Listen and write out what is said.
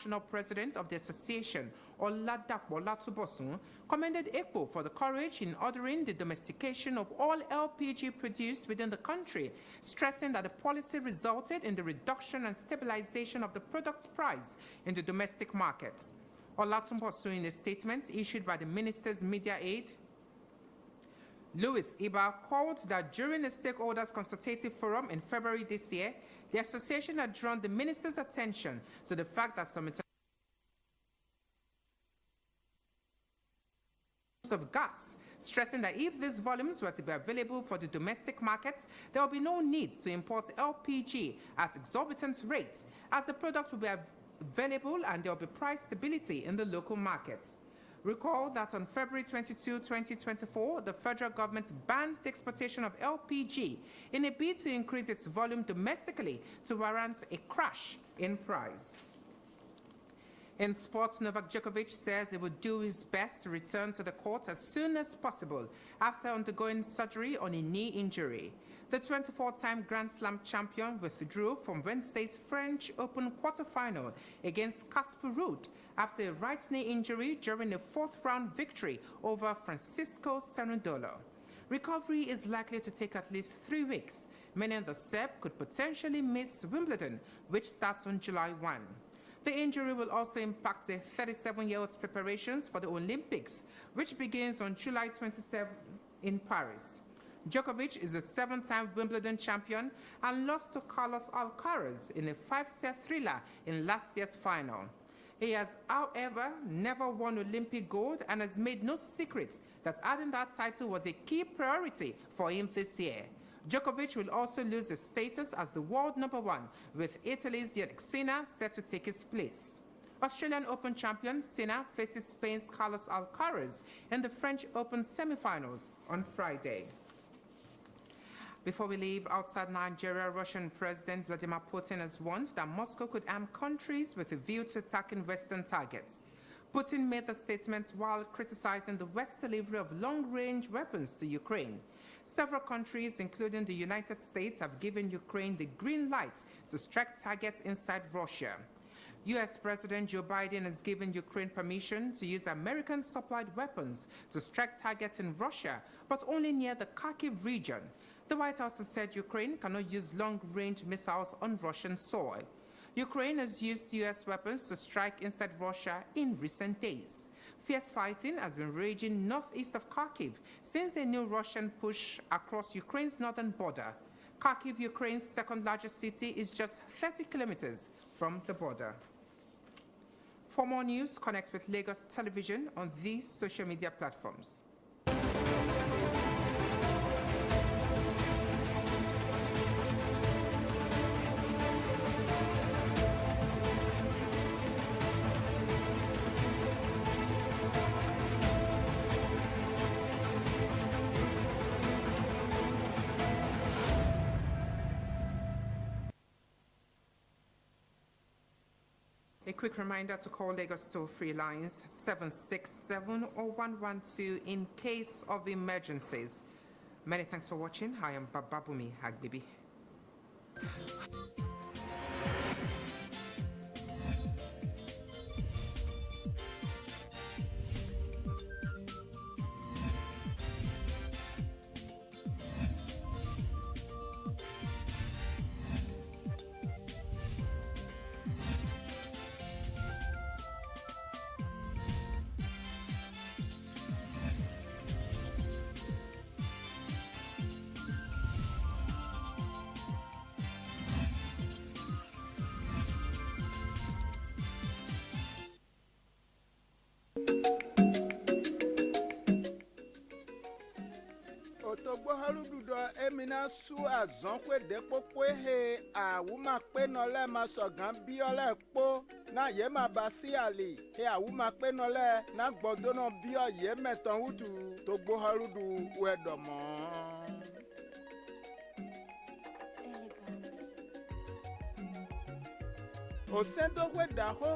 National President of the Association, Oladapo Latubosun, commended ECPO for the courage in ordering the domestication of all LPG produced within the country, stressing that the policy resulted in the reduction and stabilization of the product's price in the domestic market. Olatubosun, in a statement issued by the Minister's Media Aide, Louis Iba, called that during a stakeholders consultative forum in February this year, the association had drawn the minister's attention to the fact that some of gas, stressing that if these volumes were to be available for the domestic market, there will be no need to import LPG at exorbitant rates, as the product will be available and there will be price stability in the local market. Recall that on February 22, 2024, the federal government banned the exportation of LPG in a bid to increase its volume domestically to warrant a crash in price. In sports, Novak Djokovic says he would do his best to return to the court as soon as possible after undergoing surgery on a knee injury. The 24-time Grand Slam champion withdrew from Wednesday's French Open quarterfinal against Casper Ruud after a right knee injury during a fourth-round victory over Francisco Cerundolo. Recovery is likely to take at least 3 weeks, meaning the Serb could potentially miss Wimbledon, which starts on July 1. The injury will also impact the 37-year-old's preparations for the Olympics, which begins on July 27 in Paris. Djokovic is a 7-time Wimbledon champion and lost to Carlos Alcaraz in a 5-set thriller in last year's final. He has, however, never won Olympic gold and has made no secret that adding that title was a key priority for him this year. Djokovic will also lose his status as the world #1, with Italy's Jannik Sinner set to take his place. Australian Open champion Sinner faces Spain's Carlos Alcaraz in the French Open semi-finals on Friday. Before we leave, outside Nigeria, Russian President Vladimir Putin has warned that Moscow could arm countries with a view to attacking Western targets. Putin made the statement while criticizing the West's delivery of long-range weapons to Ukraine. Several countries, including the United States, have given Ukraine the green light to strike targets inside Russia. U.S. President Joe Biden has given Ukraine permission to use American-supplied weapons to strike targets in Russia, but only near the Kharkiv region. The White House has said Ukraine cannot use long-range missiles on Russian soil. Ukraine has used U.S. weapons to strike inside Russia in recent days. Fierce fighting has been raging northeast of Kharkiv since a new Russian push across Ukraine's northern border. Kharkiv, Ukraine's second-largest city, is just 30 kilometers from the border. For more news, connect with Lagos Television on these social media platforms. A quick reminder to call Lagos toll-free lines 767-0112 in case of emergencies. Many thanks for watching. I am Bababumi Hagbibi. Otogbo harududo emina su azonkwe depopo he awuma pe nole masogan biole po na ye ma basi ali he awuma pe nole na gbodono bio ye meton utu togbo harudu wedomo Osendo we da ho